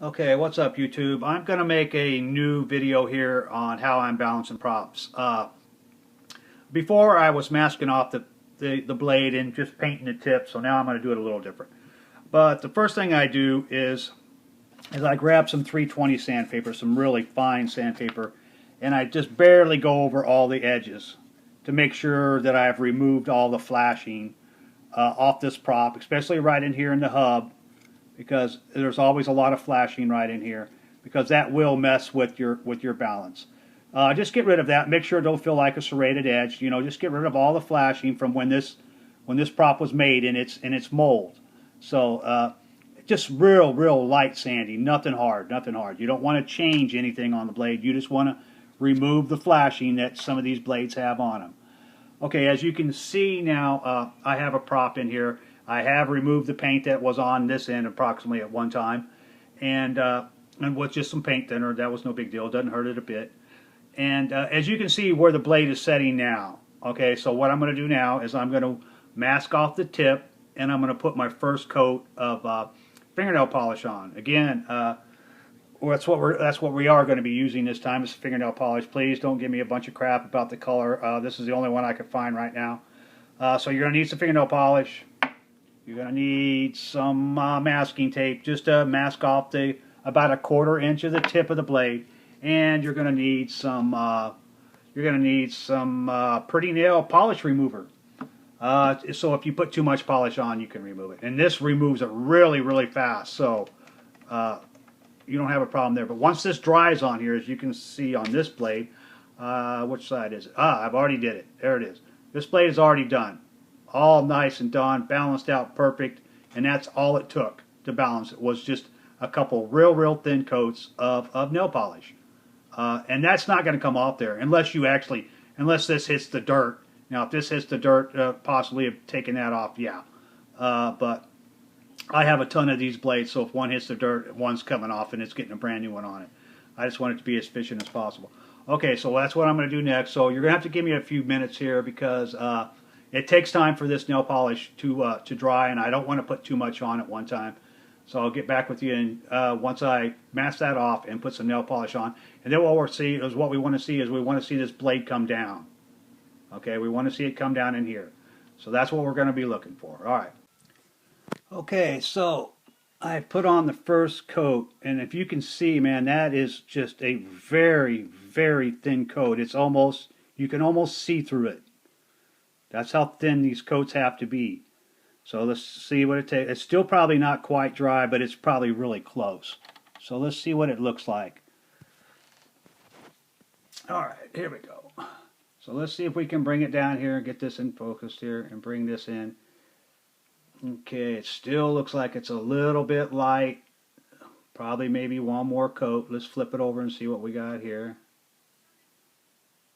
Okay, what's up YouTube? I'm going to make a new video here on how I'm balancing props. Before I was masking off the blade and just painting the tip, so now I'm going to do it a little different. But the first thing I do is I grab some 320 sandpaper, some really fine sandpaper, and I just barely go over all the edges to make sure that I've removed all the flashing off this prop, especially right in here in the hub, because there's always a lot of flashing right in here, because that will mess with your balance. Just get rid of that. Make sure it don't feel like a serrated edge. You know, just get rid of all the flashing from when this prop was made in its mold. So just real light sanding, nothing hard, nothing hard. You don't want to change anything on the blade. You just want to remove the flashing that some of these blades have on them. Okay, as you can see now, I have a prop in here. I have removed the paint that was on this end approximately at one time, and with just some paint thinner. That was no big deal. It doesn't hurt it a bit. And as you can see where the blade is setting now. Okay, so what I'm going to do now is I'm going to mask off the tip, and I'm going to put my first coat of fingernail polish on. Again, that's what we are going to be using this time is fingernail polish. Please don't give me a bunch of crap about the color. This is the only one I could find right now. So you're going to need some fingernail polish. You're going to need some masking tape just to mask off about a 1/4 inch of the tip of the blade, and you're going to need some pretty nail polish remover. So if you put too much polish on, you can remove it, and this removes it really fast. So you don't have a problem there. But once this dries on here, as you can see on this blade, which side is it? I've already did it. There it is. This blade is already done. All nice and done, balanced out perfect, and that's all it took to balance it, was just a couple real thin coats of nail polish. And that's not going to come off there unless this hits the dirt. Now if this hits the dirt, possibly have taken that off, yeah. But I have a ton of these blades, so if one hits the dirt, one's coming off and it's getting a brand new one on it. I just want it to be as efficient as possible. Okay, so that's what I'm going to do next. So you're going to have to give me a few minutes here because it takes time for this nail polish to dry, and I don't want to put too much on at one time. So I'll get back with you once I mask that off and put some nail polish on. And then what we want to see is we want to see this blade come down. Okay, we want to see it come down in here. So that's what we're going to be looking for. All right. Okay, so I put on the first coat, and if you can see, man, that is just a very thin coat. It's almost, you can almost see through it. That's how thin these coats have to be. So let's see what it takes. It's still probably not quite dry, but it's probably really close. So let's see what it looks like. All right, here we go. So let's see if we can bring it down here and get this in focus here and bring this in. Okay, it still looks like it's a little bit light. Probably maybe one more coat. Let's flip it over and see what we got here.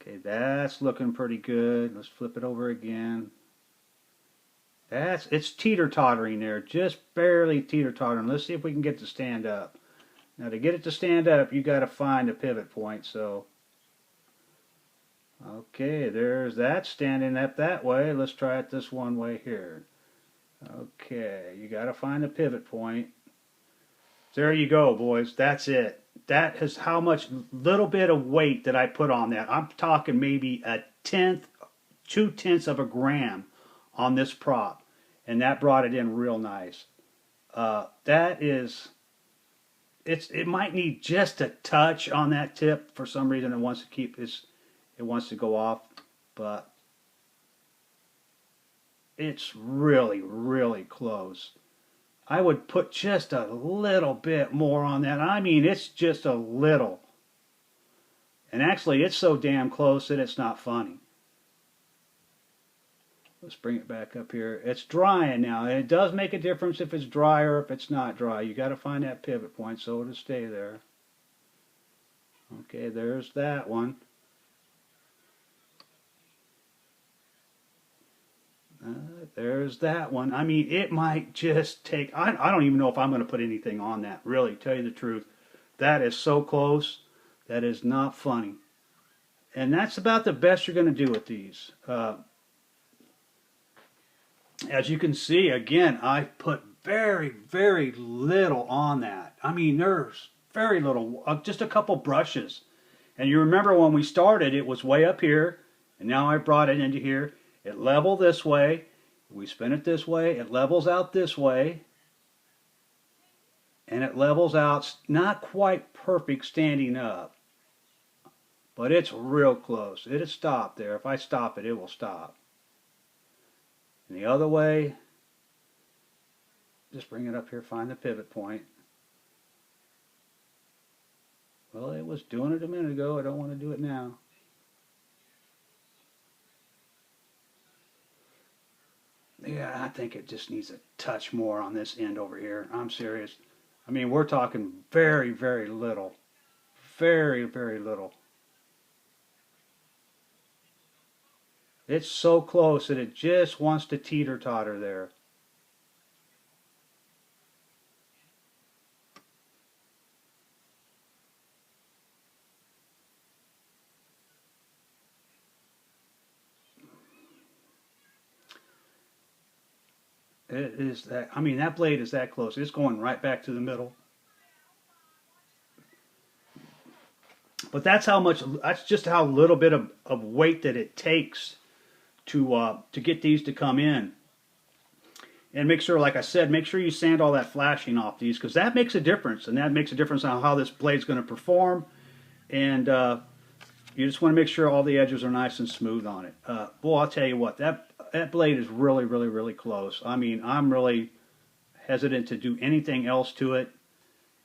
Okay, that's looking pretty good. Let's flip it over again. It's teeter-tottering there, just barely teeter-tottering. Let's see if we can get it to stand up. Now to get it to stand up, you got to find a pivot point. So, okay, there's that standing up that way. Let's try it this one way here. Okay, you got to find a pivot point. There you go, boys. That's it. That is how much little bit of weight that I put on that. I'm talking maybe 2/10 of a gram on this prop, and that brought it in real nice. It might need just a touch on that tip. For some reason it wants to go off, but it's really close. I would put just a little bit more on that. I mean, it's just a little. And actually, it's so damn close that it's not funny. Let's bring it back up here. It's drying now, and it does make a difference if it's dry or if it's not dry. You got to find that pivot point so it'll stay there. Okay, there's that one. There's that one. I mean, it might just take, I don't even know if I'm going to put anything on that, really, tell you the truth. That is so close, that is not funny. And that's about the best you're going to do with these. As you can see, again, I put very, very little on that. I mean, there's very little, just a couple brushes. And you remember when we started, it was way up here, and now I brought it into here. It leveled this way. We spin it this way. It levels out this way. And it levels out, not quite perfect standing up. But it's real close. It has stopped there. If I stop it, it will stop. And the other way, just bring it up here, find the pivot point. Well, it was doing it a minute ago. I don't want to do it now. Yeah, I think it just needs a touch more on this end over here. I'm serious. I mean, we're talking very, very little. Very, very little. It's so close that it just wants to teeter-totter there. It is that, I mean, that blade is that close. It's going right back to the middle. But that's how much, that's just how little bit of weight that it takes to get these to come in. And make sure, like I said, make sure you sand all that flashing off these, because that makes a difference. And that makes a difference on how this blade's going to perform. And you just want to make sure all the edges are nice and smooth on it. Boy, I'll tell you what, that blade is really, really, really close. I mean, I'm really hesitant to do anything else to it.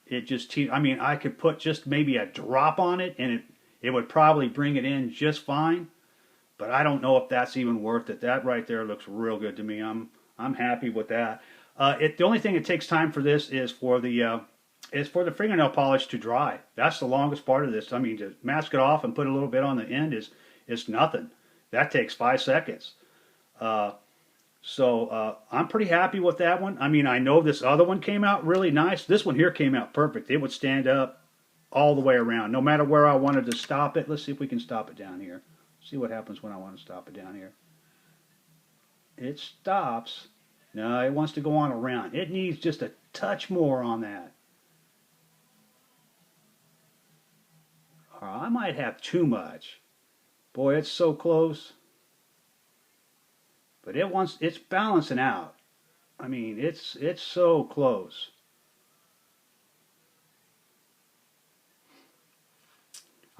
It just, I mean, I could put just maybe a drop on it, and it would probably bring it in just fine. But I don't know if that's even worth it. That right there looks real good to me. I'm happy with that. The only thing it takes time for this is for the fingernail polish to dry. That's the longest part of this. I mean, to mask it off and put a little bit on the end is nothing. That takes 5 seconds. So I'm pretty happy with that one. I mean, I know this other one came out really nice. This one here came out perfect. It would stand up all the way around, no matter where I wanted to stop it. Let's see if we can stop it down here. See what happens when I want to stop it down here. It stops. No, it wants to go on around. It needs just a touch more on that. Or I might have too much. Boy, it's so close. But it's balancing out. I mean, it's so close.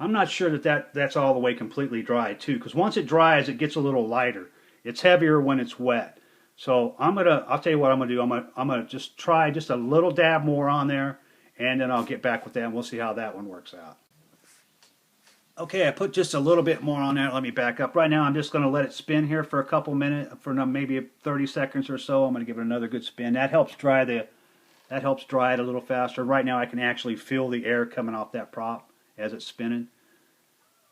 I'm not sure that's all the way completely dry too, because once it dries, it gets a little lighter. It's heavier when it's wet. So I'll tell you what I'm gonna do. I'm gonna just try just a little dab more on there, and then I'll get back with that, and we'll see how that one works out. Okay, I put just a little bit more on there. Let me back up. Right now, I'm just going to let it spin here for a couple minutes, for maybe 30 seconds or so. I'm going to give it another good spin. That helps dry it a little faster. Right now, I can actually feel the air coming off that prop as it's spinning.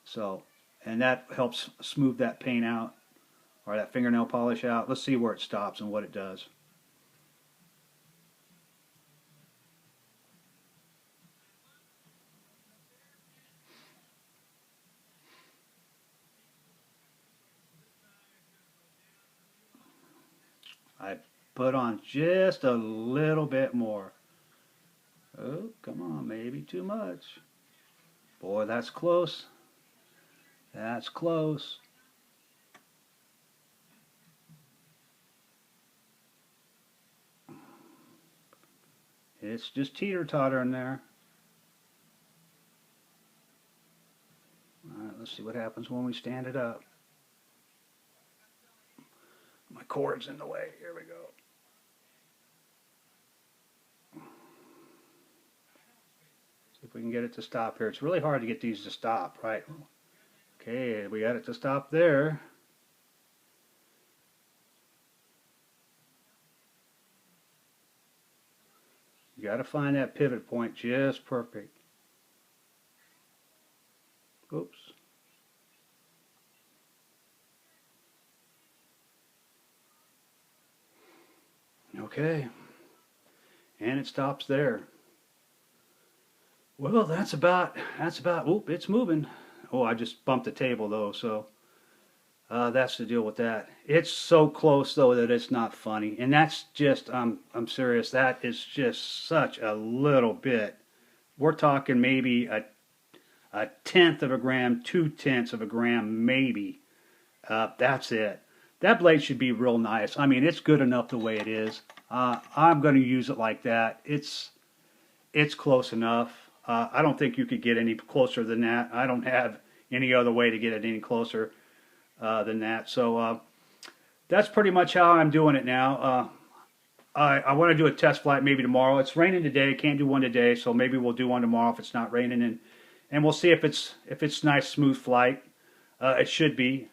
So, and that helps smooth that paint out, or that fingernail polish out. Let's see where it stops and what it does. I put on just a little bit more. Oh, come on, maybe too much. Boy, that's close. That's close. It's just teeter-tottering there. All right, let's see what happens when we stand it up. My cord's in the way. Here we go. See if we can get it to stop here. It's really hard to get these to stop, right? Okay, we got it to stop there. You got to find that pivot point just perfect. Oops. Okay, and it stops there. Well, that's about, oop, it's moving. Oh, I just bumped the table though, so That's the deal with that. It's so close though that it's not funny, and that's just I'm serious. That is just such a little bit. We're talking maybe a tenth of a gram, 2/10 of a gram, maybe. That's it. That blade should be real nice. I mean, it's good enough the way it is. I'm going to use it like that. It's close enough. I don't think you could get any closer than that. I don't have any other way to get it any closer than that. So that's pretty much how I'm doing it now. I want to do a test flight maybe tomorrow. It's raining today. Can't do one today, so maybe we'll do one tomorrow if it's not raining, and we'll see if it's nice smooth flight. It should be.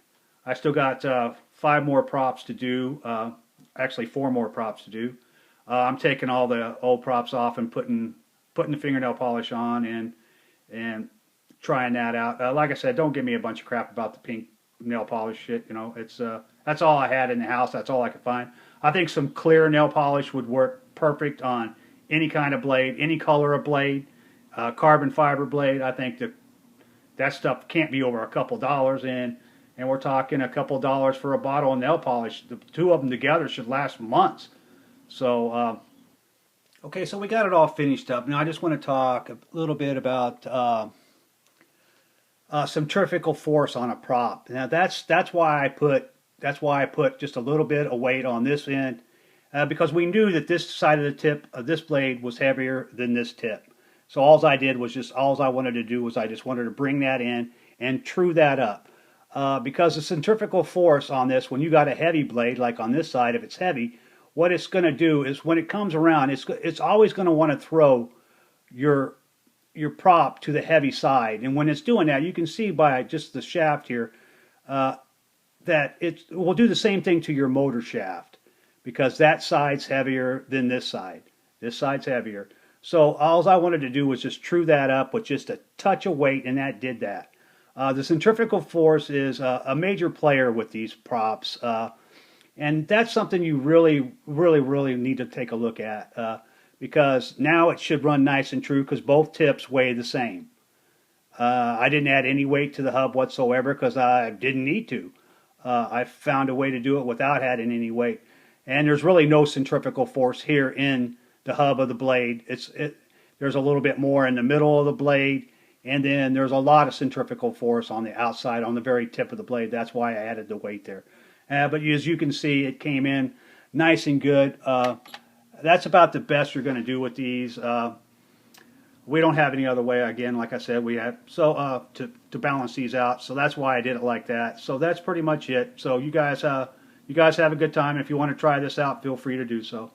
I still got 5 more props to do. Actually, 4 more props to do. I'm taking all the old props off and putting the fingernail polish on and trying that out. Like I said, don't give me a bunch of crap about the pink nail polish shit. You know, it's that's all I had in the house. That's all I could find. I think some clear nail polish would work perfect on any kind of blade, any color of blade, carbon fiber blade. I think that stuff can't be over a couple dollars, and we're talking a couple dollars for a bottle of nail polish. The 2 of them together should last months. So, okay, so we got it all finished up. Now I just want to talk a little bit about centrifugal force on a prop. Now that's why I put just a little bit of weight on this end, because we knew that this side of the tip of this blade was heavier than this tip. So all I wanted to do was I just wanted to bring that in and true that up. Because the centrifugal force on this, when you got a heavy blade, like on this side, if it's heavy, what it's going to do is when it comes around, it's always going to want to throw your prop to the heavy side. And when it's doing that, you can see by just the shaft here that it will do the same thing to your motor shaft, because that side's heavier than this side. This side's heavier. So all I wanted to do was just true that up with just a touch of weight, and that did that. The centrifugal force is a major player with these props, and that's something you really, really, really need to take a look at, because now it should run nice and true because both tips weigh the same. I didn't add any weight to the hub whatsoever because I didn't need to. I found a way to do it without adding any weight, and there's really no centrifugal force here in the hub of the blade. There's a little bit more in the middle of the blade. And then there's a lot of centrifugal force on the outside, on the very tip of the blade. That's why I added the weight there. But as you can see, it came in nice and good. That's about the best you're going to do with these. We don't have any other way. Again, like I said, we have to balance these out. So that's why I did it like that. So that's pretty much it. So you guys have a good time. If you want to try this out, feel free to do so.